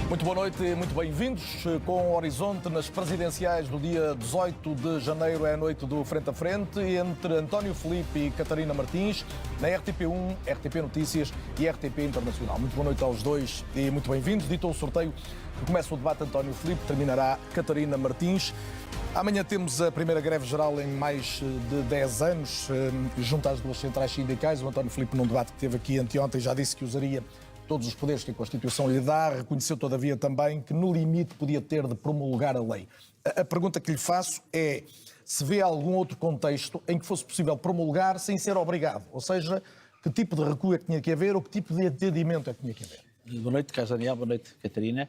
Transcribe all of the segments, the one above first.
Muito boa noite e muito bem-vindos. Com o Horizonte nas presidenciais do dia 18 de janeiro é a noite do Frente a Frente entre António Filipe e Catarina Martins na RTP1, RTP Notícias e RTP Internacional. Muito boa noite aos dois e muito bem-vindos. Dito o sorteio, começa o debate António Filipe, terminará Catarina Martins. Amanhã temos a primeira greve geral em mais de 10 anos, junto às duas centrais sindicais. O António Filipe, num debate que teve aqui anteontem, já disse que usaria todos os poderes que a Constituição lhe dá, reconheceu todavia também que no limite podia ter de promulgar a lei. A pergunta que lhe faço é se vê algum outro contexto em que fosse possível promulgar sem ser obrigado, ou seja, que tipo de recuo é que tinha que haver ou que tipo de atendimento é que tinha que haver. Boa noite, Carlos Daniel, boa noite, Catarina,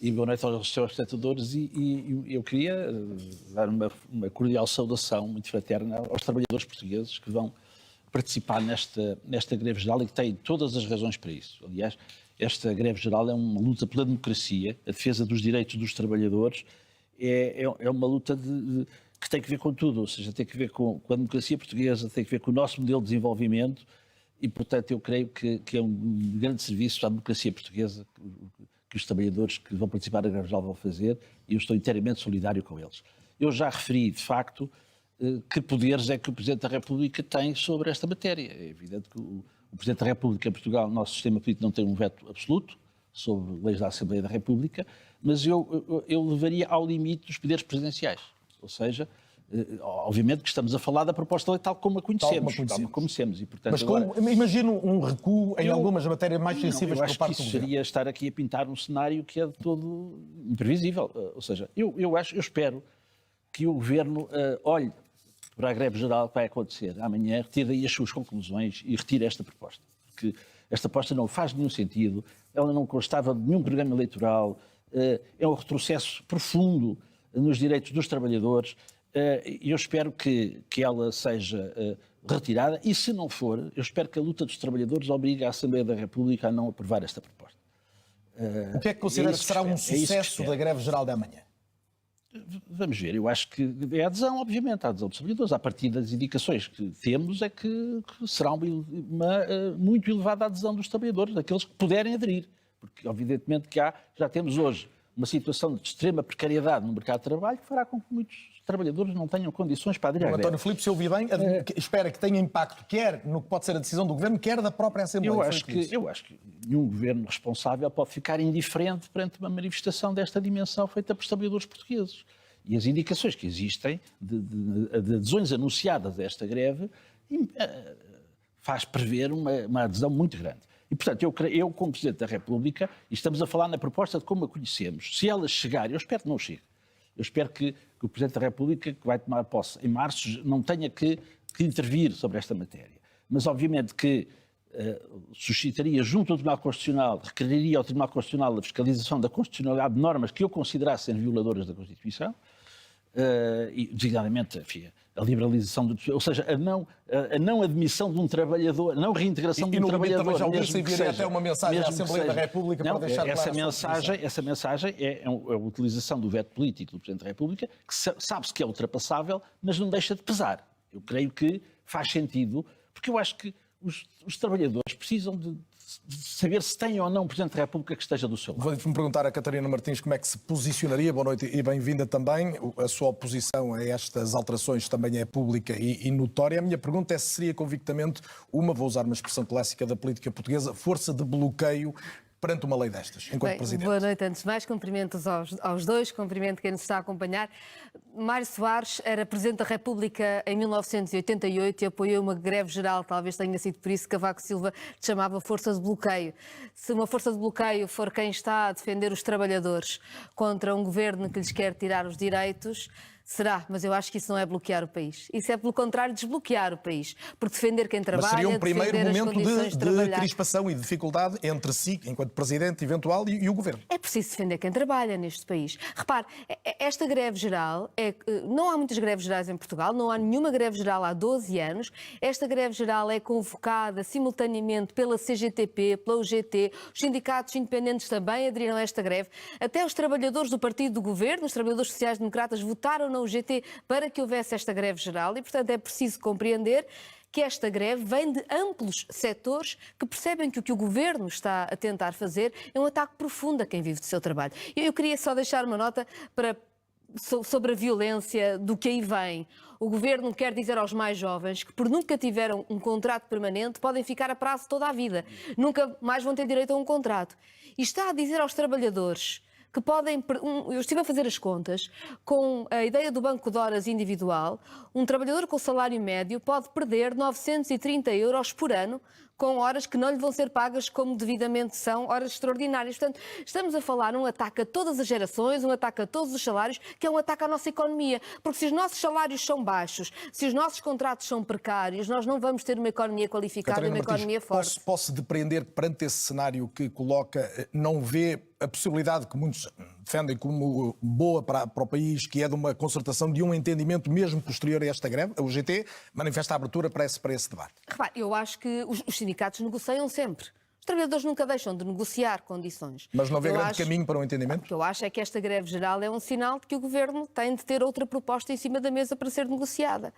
e boa noite aos seus espectadores. E eu queria dar uma cordial saudação muito fraterna aos trabalhadores portugueses que vão participar nesta greve geral e que têm todas as razões para isso. Aliás, esta greve geral é uma luta pela democracia, a defesa dos direitos dos trabalhadores, é uma luta que tem que ver com tudo, ou seja, tem que ver com a democracia portuguesa, tem que ver com o nosso modelo de desenvolvimento e, portanto, eu creio que é um grande serviço à democracia portuguesa que os trabalhadores que vão participar da greve geral vão fazer e eu estou inteiramente solidário com eles. Eu já referi, de facto, que poderes é que o Presidente da República tem sobre esta matéria. É evidente que o Presidente da República em Portugal, o nosso sistema político não tem um veto absoluto sobre leis da Assembleia da República, mas eu levaria ao limite dos poderes presidenciais. Ou seja, obviamente que estamos a falar da proposta de lei tal como a conhecemos. E, portanto, mas imagino um recuo em algumas matérias mais sensíveis por parte do governo. Eu acho que isso seria estar aqui a pintar um cenário que é de todo imprevisível. Ou seja, eu espero que o Governo olhe para a greve geral que vai acontecer amanhã, retire daí as suas conclusões e retire esta proposta. Porque esta proposta não faz nenhum sentido, ela não constava de nenhum programa eleitoral, é um retrocesso profundo nos direitos dos trabalhadores e eu espero que ela seja retirada e, se não for, eu espero que a luta dos trabalhadores obrigue a Assembleia da República a não aprovar esta proposta. O que é que considera que será um sucesso da greve geral de amanhã? Vamos ver, eu acho que é a adesão, obviamente, a adesão dos trabalhadores. A partir das indicações que temos é que será uma muito elevada adesão dos trabalhadores, daqueles que puderem aderir. Porque, evidentemente, que já temos hoje uma situação de extrema precariedade no mercado de trabalho que fará com que muitos trabalhadores não tenham condições para aderir à greve. António Filipe, se eu ouvi bem, espera que tenha impacto quer no que pode ser a decisão do Governo, quer da própria Assembleia. Eu acho que nenhum Governo responsável pode ficar indiferente perante uma manifestação desta dimensão feita pelos trabalhadores portugueses. E as indicações que existem de adesões anunciadas a esta greve faz prever uma adesão muito grande. E, portanto, eu como Presidente da República, e estamos a falar na proposta de como a conhecemos, se ela chegar, eu espero que não chegue, eu espero que o Presidente da República, que vai tomar posse em março, não tenha que intervir sobre esta matéria. Mas, obviamente, que suscitaria junto ao Tribunal Constitucional, requeriria ao Tribunal Constitucional a fiscalização da constitucionalidade de normas que eu considerasse violadoras da Constituição, e, designadamente, enfim, a liberalização, ou seja, a não admissão de um trabalhador, a não reintegração de um trabalhador. E no limite também já enviaria até uma mensagem à Assembleia da República para deixar essa mensagem é a utilização do veto político do Presidente da República, que sabe-se que é ultrapassável, mas não deixa de pesar. Eu creio que faz sentido, porque eu acho que os trabalhadores precisam de saber se tem ou não um Presidente da República que esteja do seu lado. Vou-me perguntar a Catarina Martins como é que se posicionaria. Boa noite e bem-vinda também. A sua oposição a estas alterações também é pública e notória. A minha pergunta é se seria convictamente vou usar uma expressão clássica da política portuguesa, força de bloqueio perante uma lei destas, enquanto Presidente. Boa noite, antes de mais, cumprimentos aos dois, cumprimento quem nos está a acompanhar. Mário Soares era Presidente da República em 1988 e apoiou uma greve geral, talvez tenha sido por isso que Cavaco Silva chamava força de bloqueio. Se uma força de bloqueio for quem está a defender os trabalhadores contra um governo que lhes quer tirar os direitos, será, mas eu acho que isso não é bloquear o país. Isso é, pelo contrário, desbloquear o país. Porque defender quem trabalha, mas seria um primeiro momento de trabalhar. crispação e dificuldade entre si, enquanto Presidente eventual, e o Governo. É preciso defender quem trabalha neste país. Repare, esta greve geral, não há muitas greves gerais em Portugal, não há nenhuma greve geral há 12 anos. Esta greve geral é convocada simultaneamente pela CGTP, pela UGT, os sindicatos independentes também aderiram a esta greve. Até os trabalhadores do partido do Governo, os trabalhadores sociais-democratas, votaram na UGT para que houvesse esta greve geral e, portanto, é preciso compreender que esta greve vem de amplos setores que percebem que o Governo está a tentar fazer é um ataque profundo a quem vive do seu trabalho. Eu queria só deixar uma nota sobre a violência do que aí vem. O Governo quer dizer aos mais jovens que, por nunca tiveram um contrato permanente, podem ficar a prazo toda a vida. Nunca mais vão ter direito a um contrato. E está a dizer aos trabalhadores que podem... Eu estive a fazer as contas, com a ideia do banco de horas individual, um trabalhador com salário médio pode perder 930 euros por ano com horas que não lhe vão ser pagas como devidamente são, horas extraordinárias. Portanto, estamos a falar um ataque a todas as gerações, um ataque a todos os salários, que é um ataque à nossa economia. Porque se os nossos salários são baixos, se os nossos contratos são precários, nós não vamos ter uma economia qualificada e uma economia forte. Posso depreender que, perante esse cenário que coloca, não vê a possibilidade que muitos defendem como boa para o país, que é de uma concertação, de um entendimento mesmo posterior a esta greve? A UGT manifesta a abertura para esse debate. Repare, eu acho que os sindicatos negociam sempre. Os trabalhadores nunca deixam de negociar condições. Mas não vê grande caminho para um entendimento? O que eu acho é que esta greve geral é um sinal de que o Governo tem de ter outra proposta em cima da mesa para ser negociada.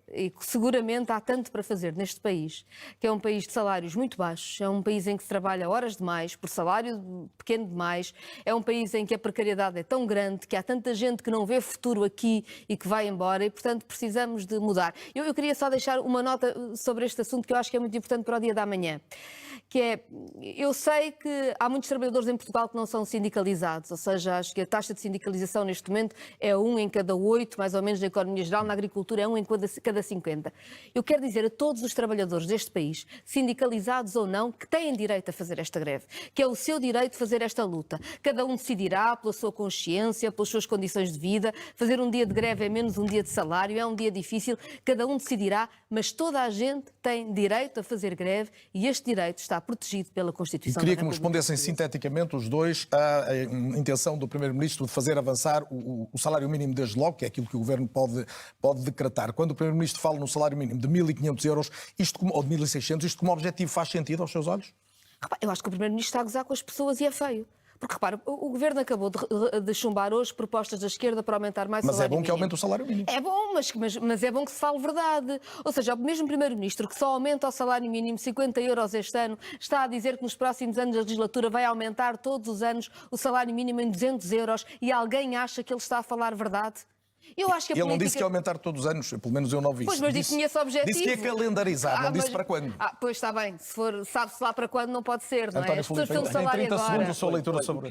E seguramente há tanto para fazer neste país, que é um país de salários muito baixos, é um país em que se trabalha horas demais, por salário pequeno demais, é um país em que a precariedade é tão grande, que há tanta gente que não vê futuro aqui e que vai embora, e portanto precisamos de mudar. Eu queria só deixar uma nota sobre este assunto que eu acho que é muito importante para o dia da manhã. Que é, eu sei que há muitos trabalhadores em Portugal que não são sindicalizados, ou seja, acho que a taxa de sindicalização neste momento é 1 em cada 8, mais ou menos na economia geral, na agricultura é 1 em cada 50. Eu quero dizer a todos os trabalhadores deste país, sindicalizados ou não, que têm direito a fazer esta greve, que é o seu direito de fazer esta luta. Cada um decidirá pela sua consciência, pelas suas condições de vida, fazer um dia de greve é menos um dia de salário, é um dia difícil, cada um decidirá, mas toda a gente tem direito a fazer greve e este direito está protegido pela Constituição da República. Queria que me respondessem sinteticamente os dois à intenção do Primeiro-Ministro de fazer avançar o salário mínimo desde logo, que é aquilo que o Governo pode decretar. Quando o Primeiro-Ministro fala num salário mínimo de 1.500 euros ou de 1.600, isto como objetivo faz sentido aos seus olhos? Eu acho que o Primeiro-Ministro está a gozar com as pessoas e é feio. Porque, repara, o Governo acabou de chumbar hoje propostas da esquerda para aumentar mais o salário mínimo. Mas é bom que aumente o salário mínimo. É bom, mas é bom que se fale verdade. Ou seja, o mesmo Primeiro-Ministro que só aumenta o salário mínimo 50 euros este ano, está a dizer que nos próximos anos da legislatura vai aumentar todos os anos o salário mínimo em 200 euros e alguém acha que ele está a falar verdade? Eu acho que ele não disse que ia aumentar todos os anos, pelo menos eu não vi isso. Pois, mas disse que tinha esse objetivo. Disse que ia calendarizar, não disse para quando. Pois está bem, sabe-se lá para quando não pode ser, não é? As pessoas têm um salário agora. 30 segundos a sua leitura sobre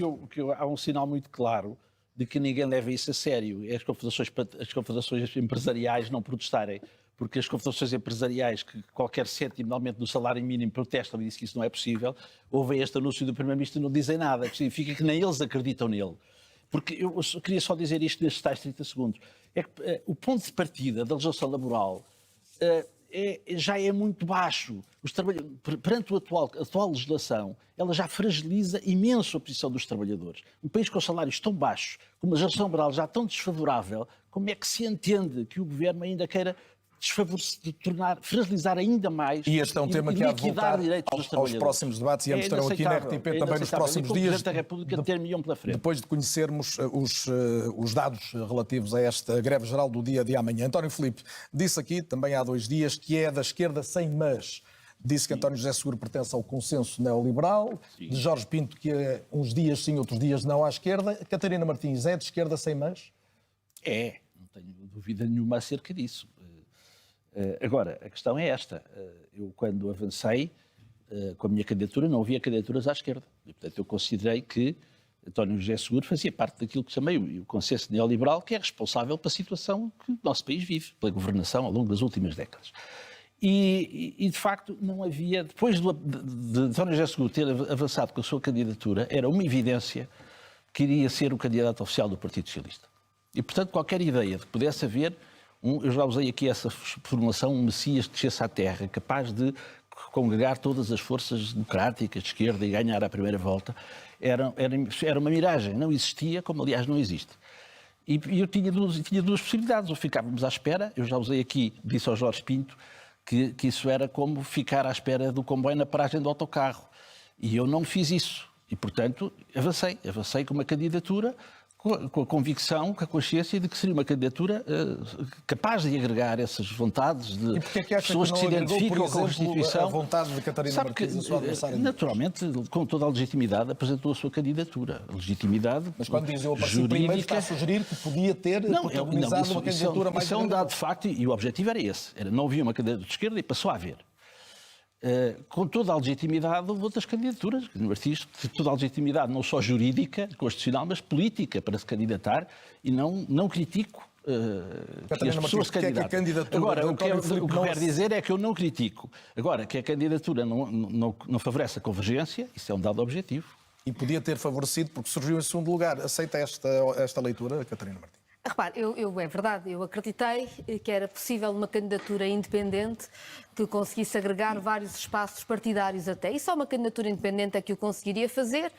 há um sinal muito claro de que ninguém leva isso a sério. É as confederações empresariais não protestarem. Porque as confederações empresariais, que qualquer cêntimo de aumento do salário mínimo protestam e dizem que isso não é possível, ouvem este anúncio do Primeiro-Ministro e não dizem nada, que significa que nem eles acreditam nele. Porque eu queria só dizer isto nestes tais 30 segundos. É que o ponto de partida da legislação laboral já é muito baixo. Perante a atual legislação, ela já fragiliza imenso a posição dos trabalhadores. Um país com salários tão baixos, com uma legislação laboral já tão desfavorável, como é que se entende que o Governo ainda queira fragilizar ainda mais e este é um tema que há de voltar aos próximos debates e ambos estarão aqui na RTP também nos próximos dias, da República ter milhão pela frente. Depois de conhecermos os dados relativos a esta greve geral do dia de amanhã. António Filipe disse aqui, também há 2 dias, que é da esquerda sem mas. Disse que António José Seguro pertence ao consenso neoliberal. Sim. De Jorge Pinto, que é uns dias sim, outros dias não à esquerda. Catarina Martins é de esquerda sem mas? Não tenho dúvida nenhuma acerca disso. Agora, a questão é esta. Eu, quando avancei com a minha candidatura, não havia candidaturas à esquerda. E, portanto, eu considerei que António José Seguro fazia parte daquilo que chamei o consenso neoliberal, que é responsável pela situação que o nosso país vive, pela governação ao longo das últimas décadas. E de facto, não havia... Depois de António José Seguro ter avançado com a sua candidatura, era uma evidência que iria ser o candidato oficial do Partido Socialista. E, portanto, qualquer ideia de que pudesse haver... eu já usei aqui essa formulação, um Messias que descesse à terra, capaz de congregar todas as forças democráticas de esquerda e ganhar a primeira volta, era uma miragem, não existia, como aliás não existe. E eu tinha duas possibilidades, ou ficávamos à espera, eu já usei aqui, disse ao Jorge Pinto, que isso era como ficar à espera do comboio na paragem do autocarro. E eu não fiz isso. E, portanto, avancei com uma candidatura com a convicção, com a consciência de que seria uma candidatura capaz de agregar essas vontades de pessoas que se identificam com a Constituição. A vontade de Catarina Martins, a sua adversária? Naturalmente, com toda a legitimidade, apresentou a sua candidatura. A legitimidade Mas quando diz eu apareci jurídica... primeiro, está a sugerir que podia ter protagonizado uma candidatura mais... Isso é um dado de facto e o objetivo era esse. Não havia uma candidatura de esquerda e passou a haver. Com toda a legitimidade, houve outras candidaturas. Martins, toda a legitimidade, não só jurídica, constitucional, mas política para se candidatar e não critico que as pessoas se candidatem. Agora, o que eu quero dizer é que eu não critico. Agora, que a candidatura não favorece a convergência, isso é um dado objetivo. E podia ter favorecido porque surgiu em segundo lugar. Aceita esta leitura, Catarina Martins? Repare, é verdade, eu acreditei que era possível uma candidatura independente que conseguisse agregar vários espaços partidários até. E só uma candidatura independente é que o conseguiria fazer.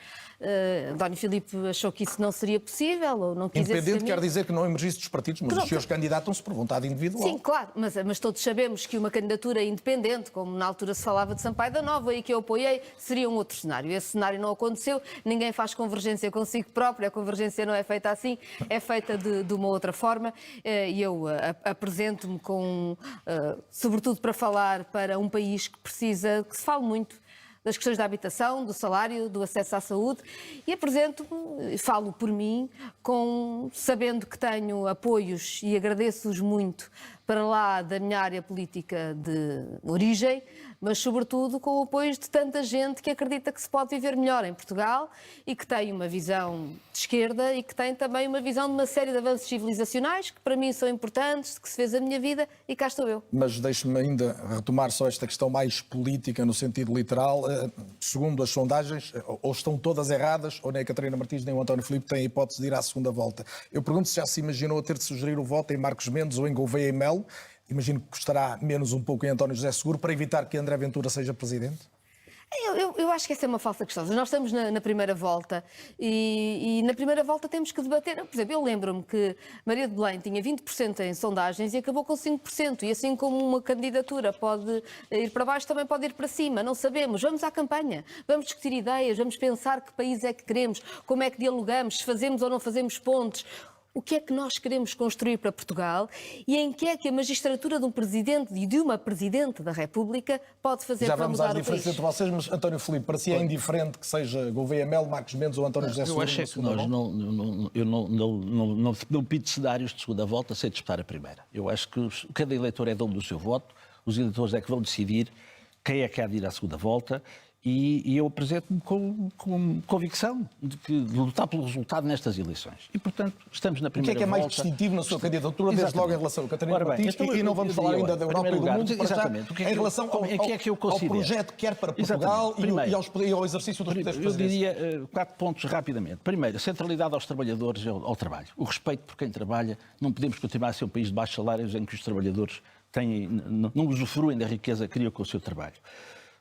António Filipe achou que isso não seria possível ou não quis esse caminho. Independente quer dizer que não emergisse dos partidos, mas os senhores candidatam-se por vontade individual. Sim, claro, mas todos sabemos que uma candidatura independente, como na altura se falava de Sampaio da Nova e que eu apoiei, seria um outro cenário. Esse cenário não aconteceu, ninguém faz convergência consigo próprio, a convergência não é feita assim, é feita de uma outra forma e eu apresento-me sobretudo para falar para um país que precisa, que se fale muito das questões da habitação, do salário, do acesso à saúde e apresento-me, falo por mim, sabendo que tenho apoios e agradeço-os muito para lá da minha área política de origem, mas sobretudo com o apoio de tanta gente que acredita que se pode viver melhor em Portugal e que tem uma visão de esquerda e que tem também uma visão de uma série de avanços civilizacionais que para mim são importantes, de que se fez a minha vida e cá estou eu. Mas deixe-me ainda retomar só esta questão mais política no sentido literal. Segundo as sondagens, ou estão todas erradas, ou nem a Catarina Martins nem o António Filipe têm a hipótese de ir à segunda volta. Eu pergunto se já se imaginou a ter de sugerir o voto em Marcos Mendes ou em Gouveia e Melo. Imagino que custará menos um pouco em António José Seguro para evitar que André Ventura seja presidente? Eu acho que essa é uma falsa questão. Nós estamos na primeira volta e na primeira volta temos que debater. Por exemplo, eu lembro-me que Maria de Belém tinha 20% em sondagens e acabou com 5%. E assim como uma candidatura pode ir para baixo, também pode ir para cima. Não sabemos. Vamos à campanha. Vamos discutir ideias. Vamos pensar que país é que queremos, como é que dialogamos, se fazemos ou não fazemos pontes. O que é que nós queremos construir para Portugal e em que é que a magistratura de um presidente e de uma presidente da República pode fazer para mudar o país? Já vamos às diferenças entre vocês, mas António Filipe, para si é indiferente que seja Gouveia Melo, Marcos Mendes ou António José Seguro? Eu acho que nós não pido cenários de segunda volta sem disputar a primeira. Eu acho que cada eleitor é dono do seu voto, os eleitores é que vão decidir quem é que há de ir à segunda volta. E eu apresento-me com convicção de lutar pelo resultado nestas eleições. E, portanto, estamos na primeira volta. O que é mais distintivo na sua candidatura, desde logo em relação a Catarina Martins, e não vamos falar ainda da Europa e do mundo, exatamente. Em relação ao projeto que quer para Portugal e ao exercício dos poderes presidenciais? Eu diria 4 pontos rapidamente. Primeiro, a centralidade aos trabalhadores e ao trabalho. O respeito por quem trabalha. Não podemos continuar a ser um país de baixos salários em que os trabalhadores não usufruem da riqueza que criam com o seu trabalho.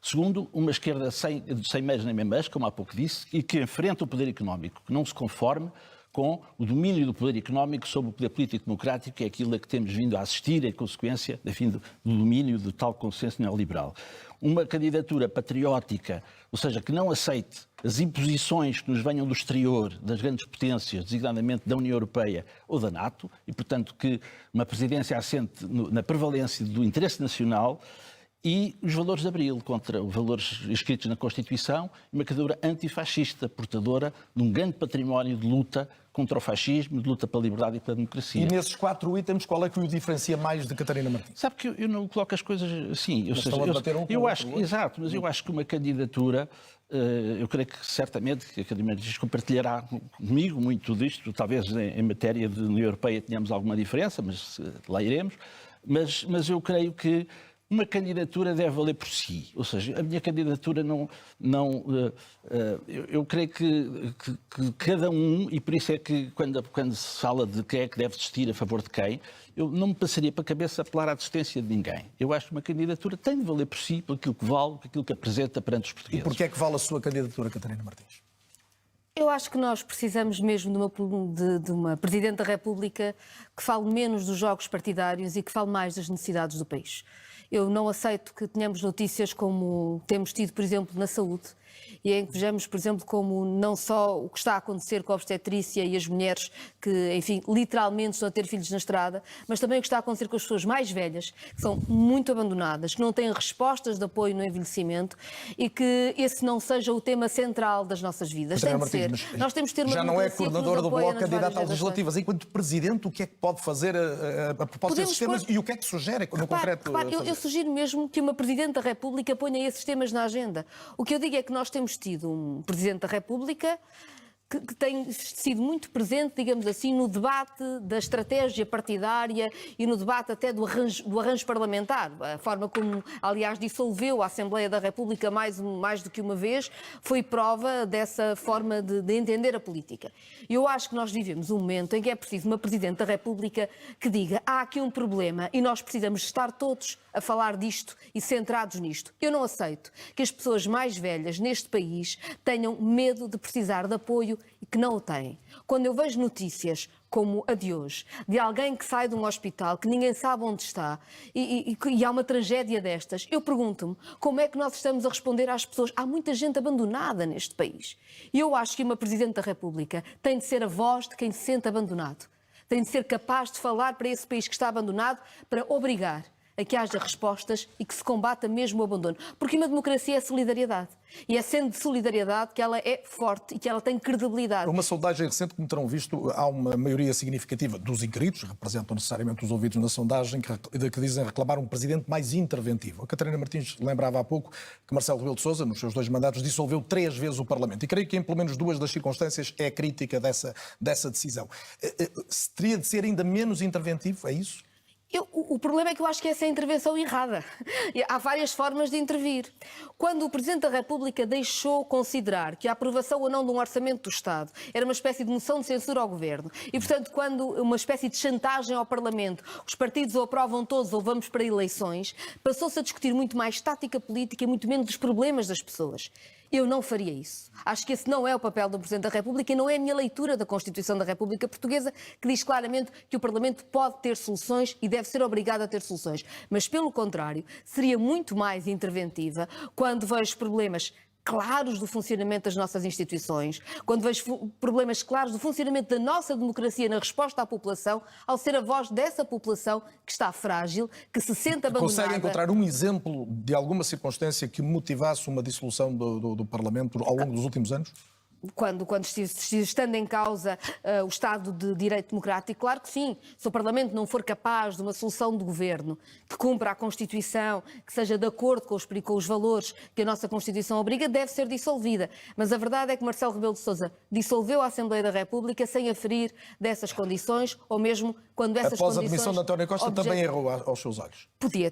Segundo, uma esquerda sem meios nem membros, como há pouco disse, e que enfrenta o poder económico, que não se conforme com o domínio do poder económico sobre o poder político democrático, que é aquilo a que temos vindo a assistir em consequência, enfim, do domínio do tal consenso neoliberal. Uma candidatura patriótica, ou seja, que não aceite as imposições que nos venham do exterior, das grandes potências, designadamente da União Europeia ou da NATO, e, portanto, que uma presidência assente na prevalência do interesse nacional e os valores de Abril, contra os valores escritos na Constituição, uma candidatura antifascista, portadora de um grande património de luta contra o fascismo, de luta pela liberdade e pela democracia. E nesses 4 itens, qual é que o diferencia mais de Catarina Martins? Sabe que eu não coloco as coisas assim. Exato, mas eu acho que uma candidatura, eu creio que certamente que a Catarina Martins compartilhará comigo muito disto, talvez em matéria de União Europeia tenhamos alguma diferença, mas lá iremos, mas eu creio que uma candidatura deve valer por si, ou seja, a minha candidatura eu creio que cada um, e por isso é que quando se fala de quem é que deve desistir a favor de quem, eu não me passaria para a cabeça apelar à desistência de ninguém. Eu acho que uma candidatura tem de valer por si, por aquilo que vale, por aquilo que apresenta perante os portugueses. E porquê é que vale a sua candidatura, Catarina Martins? Eu acho que nós precisamos mesmo de uma Presidente da República que fale menos dos jogos partidários e que fale mais das necessidades do país. Eu não aceito que tenhamos notícias como temos tido, por exemplo, na saúde, e em que vejamos, por exemplo, como não só o que está a acontecer com a obstetrícia e as mulheres que, enfim, literalmente estão a ter filhos na estrada, mas também o que está a acontecer com as pessoas mais velhas, que são muito abandonadas, que não têm respostas de apoio no envelhecimento e que esse não seja o tema central das nossas vidas. Tem de ser. Nós temos de ter uma já não é coordenadora do Bloco candidata às gerações. legislativas. Enquanto Presidente, o que é que pode fazer a propósito desses temas e o que é que sugere no concreto? Eu sugiro mesmo que uma Presidente da República ponha esses temas na agenda. O que eu digo é que nós temos tido um Presidente da República que tem sido muito presente, digamos assim, no debate da estratégia partidária e no debate até do arranjo parlamentar. A forma como, aliás, dissolveu a Assembleia da República mais do que uma vez foi prova dessa forma de entender a política. Eu acho que nós vivemos um momento em que é preciso uma Presidente da República que diga: há aqui um problema e nós precisamos estar todos a falar disto e centrados nisto. Eu não aceito que as pessoas mais velhas neste país tenham medo de precisar de apoio e que não o têm. Quando eu vejo notícias como a de hoje, de alguém que sai de um hospital, que ninguém sabe onde está, e há uma tragédia destas, eu pergunto-me como é que nós estamos a responder às pessoas. Há muita gente abandonada neste país. E eu acho que uma Presidente da República tem de ser a voz de quem se sente abandonado. Tem de ser capaz de falar para esse país que está abandonado, para obrigar a que haja respostas e que se combata mesmo o abandono. Porque uma democracia é solidariedade. E é sendo de solidariedade que ela é forte e que ela tem credibilidade. Uma sondagem recente, como terão visto, há uma maioria significativa dos inscritos, representam necessariamente os ouvidos na sondagem, que dizem reclamar um presidente mais interventivo. A Catarina Martins lembrava há pouco que Marcelo Rebelo de Sousa, nos seus 2 mandatos, dissolveu 3 vezes o Parlamento. E creio que em pelo menos 2 das circunstâncias é crítica dessa decisão. Teria de ser ainda menos interventivo, é isso? O problema é que eu acho que essa é a intervenção errada. Há várias formas de intervir. Quando o Presidente da República deixou considerar que a aprovação ou não de um orçamento do Estado era uma espécie de moção de censura ao Governo e, portanto, quando uma espécie de chantagem ao Parlamento, os partidos ou aprovam todos ou vamos para eleições, passou-se a discutir muito mais tática política e muito menos dos problemas das pessoas. Eu não faria isso. Acho que esse não é o papel do Presidente da República e não é a minha leitura da Constituição da República Portuguesa, que diz claramente que o Parlamento pode ter soluções e deve ser obrigado a ter soluções. Mas, pelo contrário, seria muito mais interventiva quando vejo problemas claros do funcionamento das nossas instituições, quando vejo problemas claros do funcionamento da nossa democracia na resposta à população, ao ser a voz dessa população que está frágil, que se sente abandonada. Consegue encontrar um exemplo de alguma circunstância que motivasse uma dissolução do Parlamento ao longo dos últimos anos? Quando estando em causa o Estado de Direito Democrático, claro que sim. Se o Parlamento não for capaz de uma solução de governo que cumpra a Constituição, que seja de acordo com os valores que a nossa Constituição obriga, deve ser dissolvida. Mas a verdade é que Marcelo Rebelo de Sousa dissolveu a Assembleia da República sem aferir dessas condições, ou mesmo quando essas condições... Após a demissão de António Costa também errou aos seus olhos? Podia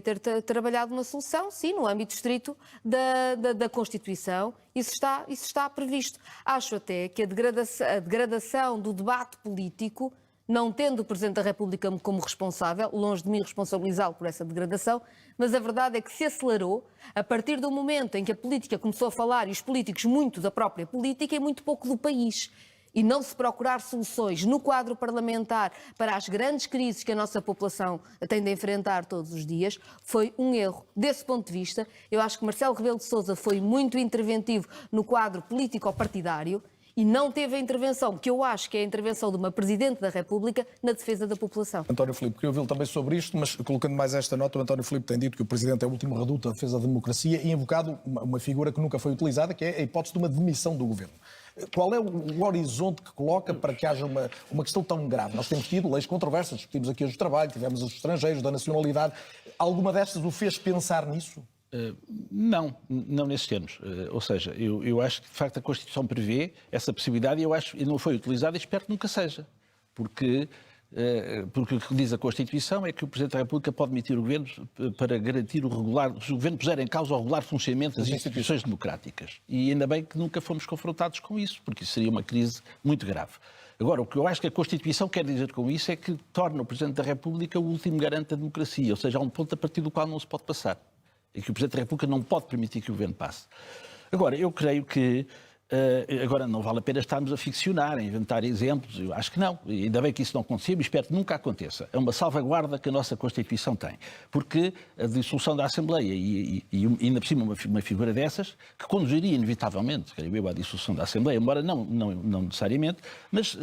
ter trabalhado uma solução, sim, no âmbito estrito da Constituição. Isso está previsto. Acho até que a degradação do debate político, não tendo o Presidente da República como responsável, longe de mim responsabilizá-lo por essa degradação, mas a verdade é que se acelerou a partir do momento em que a política começou a falar, e os políticos muito da própria política e muito pouco do país. E não se procurar soluções no quadro parlamentar para as grandes crises que a nossa população tem de enfrentar todos os dias, foi um erro. Desse ponto de vista, eu acho que Marcelo Rebelo de Sousa foi muito interventivo no quadro político-partidário e não teve a intervenção, que eu acho que é a intervenção de uma Presidente da República na defesa da população. António Filipe, queria ouvi-lo também sobre isto, mas colocando mais esta nota, o António Filipe tem dito que o Presidente é o último reduto da defesa da democracia e invocado uma figura que nunca foi utilizada, que é a hipótese de uma demissão do Governo. Qual é o horizonte que coloca para que haja uma questão tão grave? Nós temos tido leis controversas, discutimos aqui as do trabalho, tivemos os estrangeiros, da nacionalidade. Alguma destas o fez pensar nisso? Não nesses termos. Ou seja, eu acho que de facto a Constituição prevê essa possibilidade e não foi utilizada e espero que nunca seja. Porque o que diz a Constituição é que o Presidente da República pode demitir o Governo para garantir se o Governo puser em causa o regular funcionamento das instituições democráticas. E ainda bem que nunca fomos confrontados com isso, porque isso seria uma crise muito grave. Agora, o que eu acho que a Constituição quer dizer com isso é que torna o Presidente da República o último garante da democracia, ou seja, há um ponto a partir do qual não se pode passar. E que o Presidente da República não pode permitir que o Governo passe. Agora, eu creio que Agora, não vale a pena estarmos a ficcionar, a inventar exemplos. Eu acho que não. E ainda bem que isso não acontecia, e espero que nunca aconteça. É uma salvaguarda que a nossa Constituição tem. Porque a dissolução da Assembleia e ainda por cima uma figura dessas, que conduziria inevitavelmente, creio eu, à dissolução da Assembleia, embora não necessariamente, mas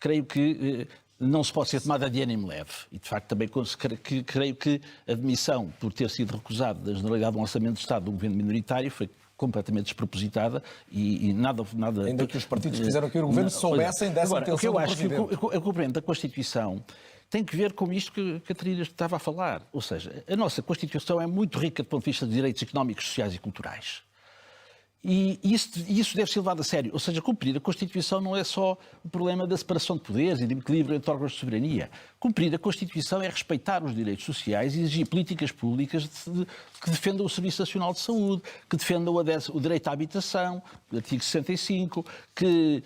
creio que não se pode ser tomada de ânimo leve. E, de facto, também creio que a demissão, por ter sido recusada da generalidade de um orçamento de Estado de um governo minoritário, foi completamente despropositada e nada... Ainda que os partidos que fizeram aqui o governo soubessem dessa intenção do Presidente. O que eu acho que o cumprimento da Constituição tem que ver com isto que a Catarina estava a falar. Ou seja, a nossa Constituição é muito rica do ponto de vista de direitos económicos, sociais e culturais. E isso deve ser levado a sério. Ou seja, cumprir a Constituição não é só o problema da separação de poderes e de equilíbrio entre órgãos de soberania. Cumprir a Constituição é respeitar os direitos sociais e exigir políticas públicas que defendam o Serviço Nacional de Saúde, que defendam o direito à habitação, o artigo 65, que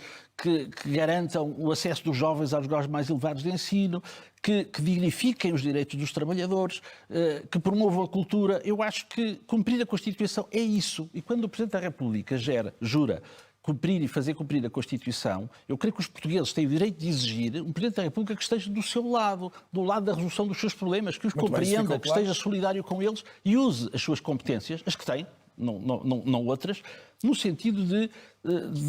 garantam o acesso dos jovens aos graus mais elevados de ensino, que dignifiquem os direitos dos trabalhadores, que promovam a cultura. Eu acho que cumprir a Constituição é isso. E quando o Presidente da República jura cumprir e fazer cumprir a Constituição, eu creio que os portugueses têm o direito de exigir um Presidente da República que esteja do seu lado, do lado da resolução dos seus problemas, que os compreenda, que esteja solidário com eles e use as suas competências, as que tem, não outras, no sentido de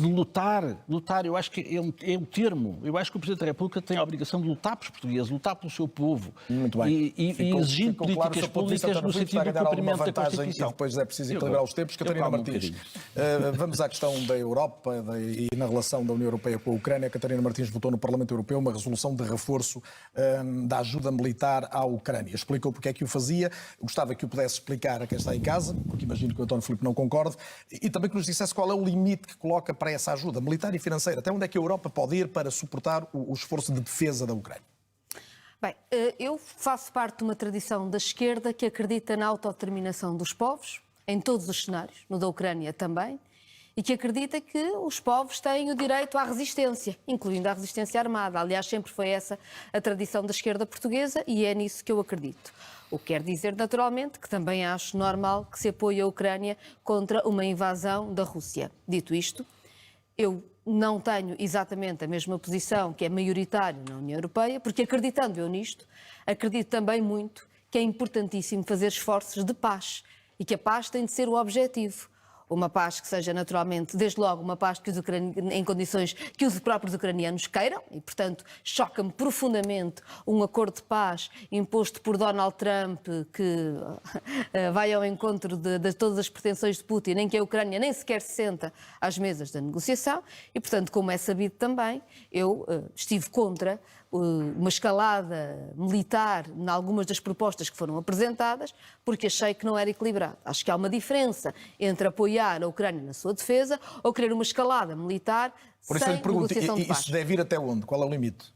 lutar. Eu acho que é um termo. Eu acho que o Presidente da República tem a obrigação de lutar pelos portugueses, lutar pelo seu povo. Muito bem. E exigir políticas públicas no sentido do cumprimento da Constituição. E depois é preciso equilibrar os tempos. Catarina Martins, vamos à questão da Europa e na relação da União Europeia com a Ucrânia. Catarina Martins votou no Parlamento Europeu uma resolução de reforço da ajuda militar à Ucrânia. Explicou porque é que o fazia. Gostava que o pudesse explicar a quem está em casa, porque imagino que o António Filipe não concorde, e também que nos dissesse qual é o limite que coloca para essa ajuda militar e financeira. Até onde é que a Europa pode ir para suportar o esforço de defesa da Ucrânia? Bem, eu faço parte de uma tradição da esquerda que acredita na autodeterminação dos povos, em todos os cenários, no da Ucrânia também, e que acredita que os povos têm o direito à resistência, incluindo à resistência armada. Aliás, sempre foi essa a tradição da esquerda portuguesa e é nisso que eu acredito. O que quer dizer, naturalmente, que também acho normal que se apoie a Ucrânia contra uma invasão da Rússia. Dito isto, eu não tenho exatamente a mesma posição que é maioritário na União Europeia, porque acreditando eu nisto, acredito também muito que é importantíssimo fazer esforços de paz e que a paz tem de ser o objetivo. Uma paz que seja naturalmente, desde logo, uma paz que em condições que os próprios ucranianos queiram, e portanto choca-me profundamente um acordo de paz imposto por Donald Trump que vai ao encontro de todas as pretensões de Putin, em que a Ucrânia nem sequer se senta às mesas da negociação, e portanto, como é sabido também, eu estive contra uma escalada militar em algumas das propostas que foram apresentadas, porque achei que não era equilibrado. Acho que há uma diferença entre apoiar a Ucrânia na sua defesa ou querer uma escalada militar por isso sem eu lhe pergunto, negociação de paz. Isso deve ir até onde? Qual é o limite?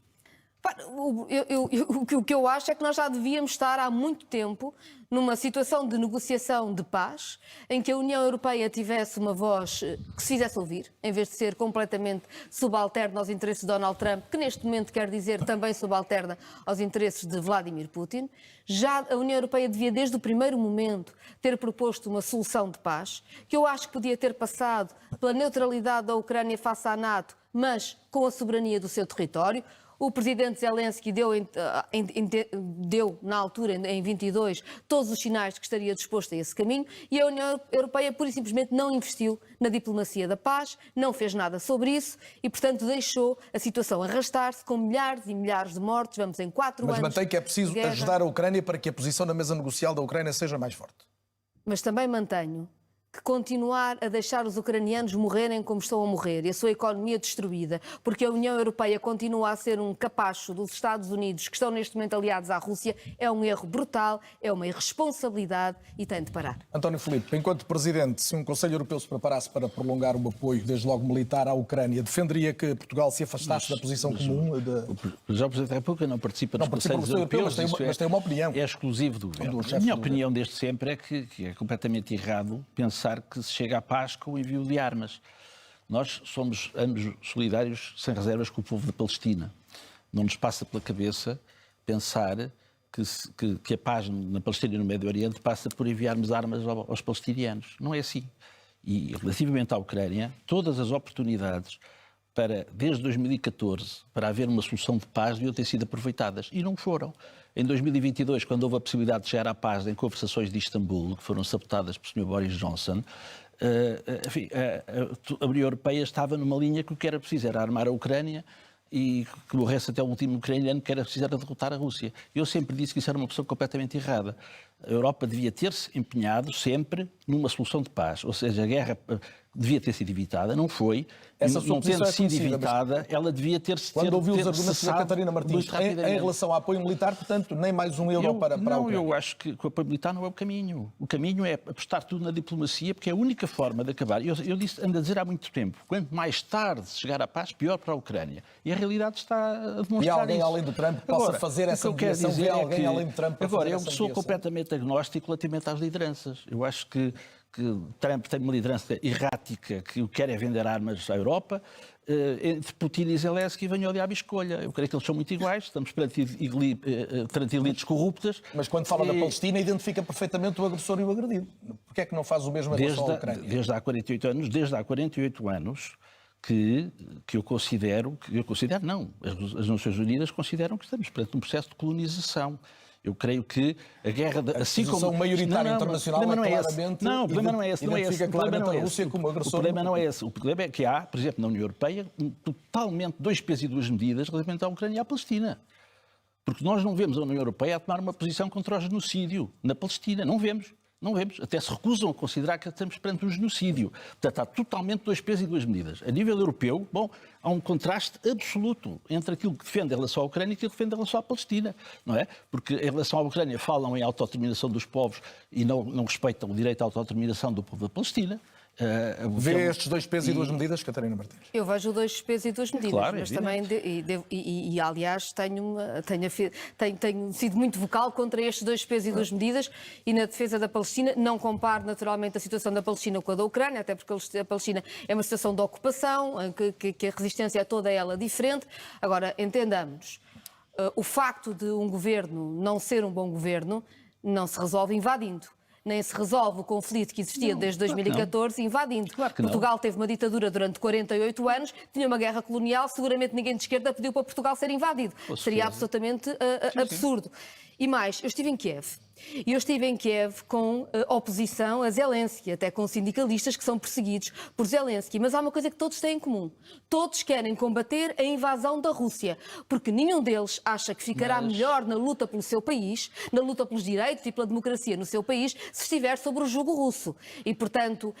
O que eu acho é que nós já devíamos estar há muito tempo numa situação de negociação de paz, em que a União Europeia tivesse uma voz que se fizesse ouvir, em vez de ser completamente subalterna aos interesses de Donald Trump, que neste momento quer dizer também subalterna aos interesses de Vladimir Putin. Já a União Europeia devia, desde o primeiro momento, ter proposto uma solução de paz, que eu acho que podia ter passado pela neutralidade da Ucrânia face à NATO, mas com a soberania do seu território. O presidente Zelensky deu na altura, em 22, todos os sinais de que estaria disposto a esse caminho e a União Europeia pura e simplesmente não investiu na diplomacia da paz, não fez nada sobre isso e, portanto, deixou a situação arrastar-se com milhares e milhares de mortos. Vamos em 4 anos. Mas mantém que é preciso ajudar a Ucrânia para que a posição na mesa negocial da Ucrânia seja mais forte. Mas também mantenho que continuar a deixar os ucranianos morrerem como estão a morrer e a sua economia destruída, porque a União Europeia continua a ser um capacho dos Estados Unidos, que estão neste momento aliados à Rússia, é um erro brutal, é uma irresponsabilidade e tem de parar. António Filipe, enquanto Presidente, se um Conselho Europeu se preparasse para prolongar o apoio, desde logo militar, à Ucrânia, defenderia que Portugal se afastasse da posição comum? Já o Presidente da República não participa dos Conselhos Europeus, mas tem uma opinião. É exclusivo do Governo. A minha opinião desde sempre é que é completamente errado pensar que se chega à paz com o envio de armas. Nós somos ambos solidários, sem reservas, com o povo da Palestina. Não nos passa pela cabeça pensar que a paz na Palestina e no Médio Oriente passa por enviarmos armas aos palestinianos. Não é assim. E relativamente à Ucrânia, todas as oportunidades para, desde 2014, para haver uma solução de paz deviam ter sido aproveitadas e não foram. Em 2022, quando houve a possibilidade de chegar à paz em conversações de Istambul, que foram sabotadas pelo Sr. Boris Johnson, enfim, a União Europeia estava numa linha que o que era preciso era armar a Ucrânia e que morresse até o último ucraniano, que era preciso era derrotar a Rússia. Eu sempre disse que isso era uma opção completamente errada. A Europa devia ter-se empenhado sempre numa solução de paz, ou seja, a guerra devia ter sido evitada, não foi. Essa não tendo sido evitada, ela devia ter-se Quando ouviu os argumentos da Catarina Martins em relação ao apoio militar, portanto, nem mais um euro para a Ucrânia. Eu acho que o apoio militar não é o caminho. O caminho é apostar tudo na diplomacia, porque é a única forma de acabar. Eu ando a dizer há muito tempo, quanto mais tarde chegar à paz, pior para a Ucrânia. E a realidade está a demonstrar isso. E alguém além do Trump possa fazer essa mediação? Vê alguém além do Trump para fazer essa mediação? Agora, eu sou completamente agnóstico relativamente às lideranças. Eu acho que Trump tem uma liderança errática, que o que quer é vender armas à Europa. Entre Putin e Zelensky venho ao diabo e escolha. Eu creio que eles são muito iguais, estamos perante elites corruptas. Mas quando fala da Palestina, identifica perfeitamente o agressor e o agredido. Porquê é que não faz o mesmo em relação à Ucrânia? Desde há 48 anos que eu considero não, as Nações Unidas consideram que estamos perante um processo de colonização. Eu creio que a guerra, assim como a maioritária internacional, o problema não é claramente não, o problema não é esse, não é esse. O problema não é esse. O problema não é esse. O problema é que há, por exemplo, na União Europeia, totalmente dois pesos e duas medidas relativamente à Ucrânia e à Palestina. Porque nós não vemos a União Europeia a tomar uma posição contra o genocídio na Palestina. Não vemos. Não vemos. Até se recusam a considerar que estamos perante um genocídio. Portanto, há totalmente dois pesos e duas medidas. A nível europeu, há um contraste absoluto entre aquilo que defende em relação à Ucrânia e aquilo que defende em relação à Palestina, não é? Porque em relação à Ucrânia falam em autodeterminação dos povos e não respeitam o direito à autodeterminação do povo da Palestina. Vê estes dois pesos e duas medidas, Catarina Martins? Eu vejo dois pesos e duas medidas, claro, mas também, aliás, tenho sido muito vocal contra estes dois pesos e duas medidas e na defesa da Palestina. Não comparo naturalmente a situação da Palestina com a da Ucrânia, até porque a Palestina é uma situação de ocupação, que a resistência é toda ela diferente. Agora, entendamos, o facto de um governo não ser um bom governo não se resolve invadindo. Nem se resolve o conflito que existia desde 2014 invadindo. Claro que Portugal teve uma ditadura durante 48 anos, tinha uma guerra colonial, seguramente ninguém de esquerda pediu para Portugal ser invadido. Seria absolutamente absurdo. E mais, eu estive em Kiev. E eu estive em Kiev com oposição a Zelensky, até com sindicalistas que são perseguidos por Zelensky. Mas há uma coisa que todos têm em comum. Todos querem combater a invasão da Rússia, porque nenhum deles acha que ficará melhor na luta pelo seu país, na luta pelos direitos e pela democracia no seu país, se estiver sob o jugo russo. E, portanto,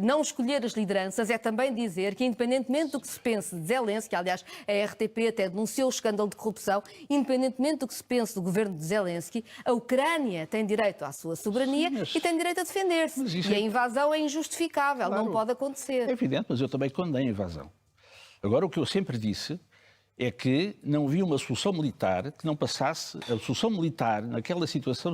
não escolher as lideranças é também dizer que, independentemente do que se pense de Zelensky, aliás, a RTP até denunciou o escândalo de corrupção, independentemente do que se pense do governo de Zelensky, a Ucrânia tem direito à sua soberania e tem direito a defender-se. E a invasão é injustificável, não pode acontecer. É evidente, mas eu também condeno a invasão. Agora, o que eu sempre disse é que não havia uma solução militar que não passasse. A solução militar, naquela situação,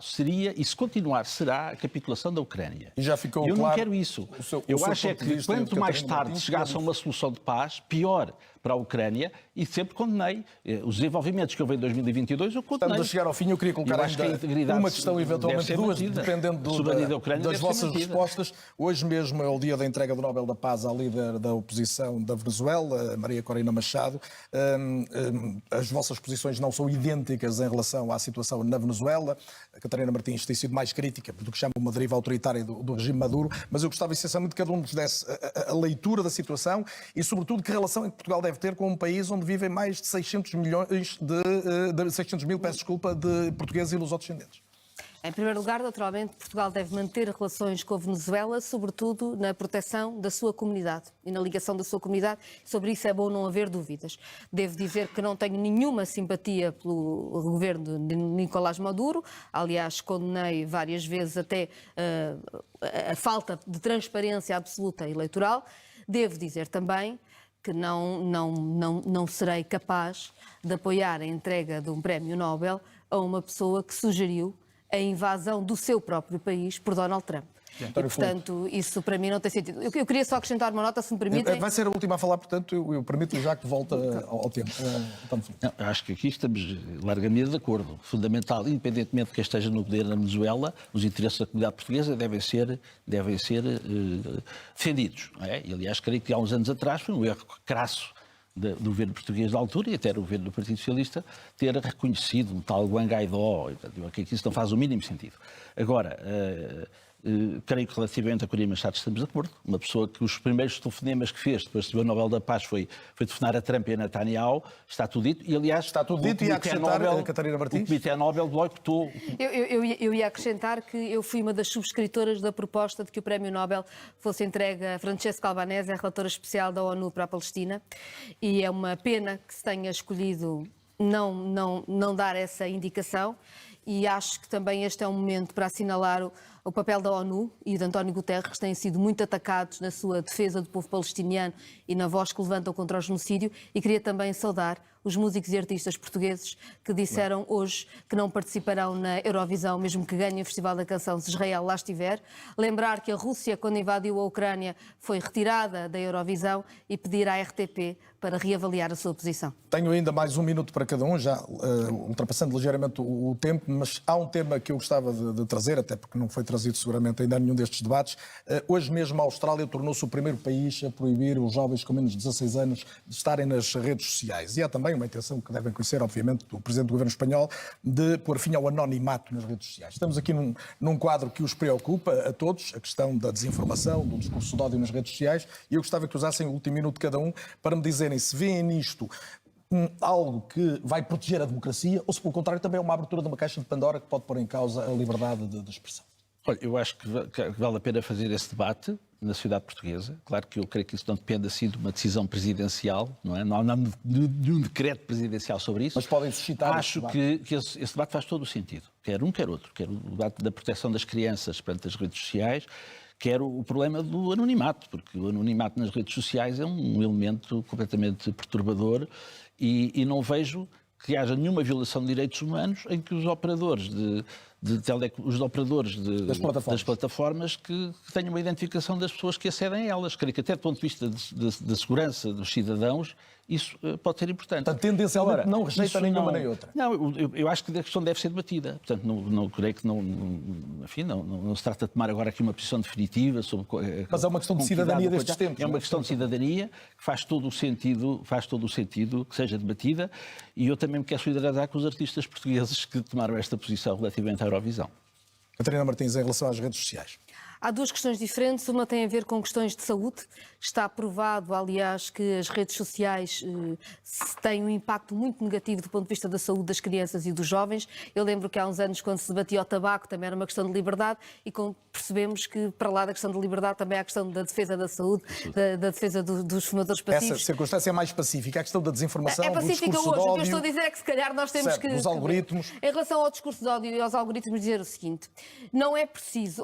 seria, e se continuar, será a capitulação da Ucrânia. E já ficou eu claro. não quero isso. Eu acho é que quanto mais tarde chegasse a uma solução de paz, pior para a Ucrânia, e sempre condenei os desenvolvimentos que houve em 2022, eu condenei. Estamos a chegar ao fim, eu queria colocar ainda uma questão, eventualmente duas, dependendo das vossas respostas. Hoje mesmo é o dia da entrega do Nobel da Paz à líder da oposição da Venezuela, Maria Corina Machado. As vossas posições não são idênticas em relação à situação na Venezuela. A Catarina Martins tem sido mais crítica do que chama uma deriva autoritária do regime Maduro, mas eu gostava essencialmente que cada um nos desse a leitura da situação e, sobretudo, que relação é que Portugal deve ter com um país onde vivem mais de 600 mil de portugueses e lusodescendentes. Em primeiro lugar, naturalmente, Portugal deve manter relações com a Venezuela, sobretudo na proteção da sua comunidade e na ligação da sua comunidade. Sobre isso é bom não haver dúvidas. Devo dizer que não tenho nenhuma simpatia pelo governo de Nicolás Maduro. Aliás, condenei várias vezes até a falta de transparência absoluta eleitoral. Devo dizer também que não serei capaz de apoiar a entrega de um prémio Nobel a uma pessoa que sugeriu a invasão do seu próprio país por Donald Trump. E, portanto, isso para mim não tem sentido. Eu queria só acrescentar uma nota, se me permitem. Vai ser a última a falar, portanto, eu permito já que volta ao tempo. Não, acho que aqui estamos largamente de acordo. Fundamental, independentemente de quem esteja no poder na Venezuela, os interesses da comunidade portuguesa devem ser defendidos. Não é? E, aliás, creio que há uns anos atrás foi um erro crasso do governo português da altura e até do governo do Partido Socialista ter reconhecido um tal Juan Guaidó. Que isso não faz o mínimo sentido. Agora, creio que relativamente a Corina Machado estamos de acordo. Uma pessoa que os primeiros telefonemas que fez depois de receber o Nobel da Paz foi telefonar a Trump e a Netanyahu, está tudo dito. E, aliás, está tudo dito e a acrescentar a Catarina Martins. O Comitê Nobel boicotou. Eu ia acrescentar que eu fui uma das subscritoras da proposta de que o Prémio Nobel fosse entregue a Francesca Albanese, a relatora especial da ONU para a Palestina, e é uma pena que se tenha escolhido não dar essa indicação. E acho que também este é um momento para assinalar o papel da ONU e de António Guterres, que têm sido muito atacados na sua defesa do povo palestiniano e na voz que levantam contra o genocídio. E queria também saudar os músicos e artistas portugueses que disseram hoje que não participarão na Eurovisão, mesmo que ganhem o Festival da Canção, se Israel lá estiver. Lembrar que a Rússia, quando invadiu a Ucrânia, foi retirada da Eurovisão e pedir à RTP para reavaliar a sua posição. Tenho ainda mais um minuto para cada um, já ultrapassando ligeiramente o tempo, mas há um tema que eu gostava de trazer, até porque não foi trazido seguramente ainda a nenhum destes debates. Hoje mesmo a Austrália tornou-se o primeiro país a proibir os jovens com menos de 16 anos de estarem nas redes sociais. E há também uma intenção que devem conhecer, obviamente, do Presidente do Governo Espanhol, de pôr fim ao anonimato nas redes sociais. Estamos aqui num quadro que os preocupa a todos, a questão da desinformação, do discurso de ódio nas redes sociais, e eu gostava que usassem o último minuto cada um para me dizerem se veem nisto algo que vai proteger a democracia ou se, pelo contrário, também é uma abertura de uma caixa de Pandora que pode pôr em causa a liberdade de expressão. Olha, eu acho que vale a pena fazer esse debate na sociedade portuguesa. Claro que eu creio que isso não depende assim de uma decisão presidencial, não é? Não há nenhum decreto presidencial sobre isso. Mas podem suscitar. Acho que esse debate faz todo o sentido. Quer um, quer outro. Quer o debate da proteção das crianças perante as redes sociais, quer o problema do anonimato, porque o anonimato nas redes sociais é um elemento completamente perturbador e não vejo que haja nenhuma violação de direitos humanos em que os operadores das plataformas que tenham uma identificação das pessoas que acedem a elas. Creio que até do ponto de vista da segurança dos cidadãos, isso pode ser importante. Portanto, tendencialmente não rejeita nenhuma nem outra. Não, eu acho que a questão deve ser debatida. Portanto, não creio que não se trata de tomar agora aqui uma posição definitiva sobre... Mas é uma questão de cidadania destes tempos. É uma questão de cidadania que faz todo o sentido que seja debatida, e eu também me quero solidarizar com os artistas portugueses que tomaram esta posição relativamente à Eurovisão. Catarina Martins, em relação às redes sociais. Há duas questões diferentes. Uma tem a ver com questões de saúde. Está provado, aliás, que as redes sociais têm um impacto muito negativo do ponto de vista da saúde das crianças e dos jovens. Eu lembro que há uns anos, quando se debatia o tabaco, também era uma questão de liberdade, e percebemos que, para lá da questão de liberdade, também há a questão da defesa da saúde, da defesa dos fumadores passivos. Essa circunstância é mais pacífica. A questão da desinformação, é pacífica do discurso hoje. de ódio. O que eu estou a dizer é que, se calhar, nós temos certo, dos algoritmos. Em relação ao discurso de ódio e aos algoritmos, dizer o seguinte: não é preciso.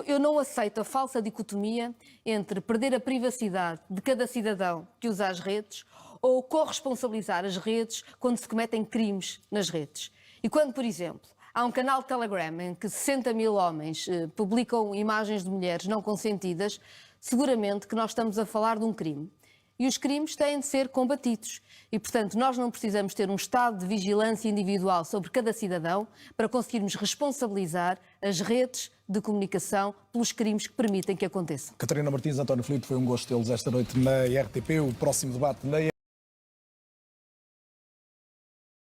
Eu não aceito a falsa dicotomia entre perder a privacidade de cada cidadão que usa as redes ou corresponsabilizar as redes quando se cometem crimes nas redes. E quando, por exemplo, há um canal de Telegram em que 60 mil homens publicam imagens de mulheres não consentidas, seguramente que nós estamos a falar de um crime. E os crimes têm de ser combatidos. E, portanto, nós não precisamos ter um estado de vigilância individual sobre cada cidadão para conseguirmos responsabilizar as redes de comunicação pelos crimes que permitem que aconteçam. Catarina Martins, António Filipe, foi um gosto tê-los esta noite na RTP. O próximo debate na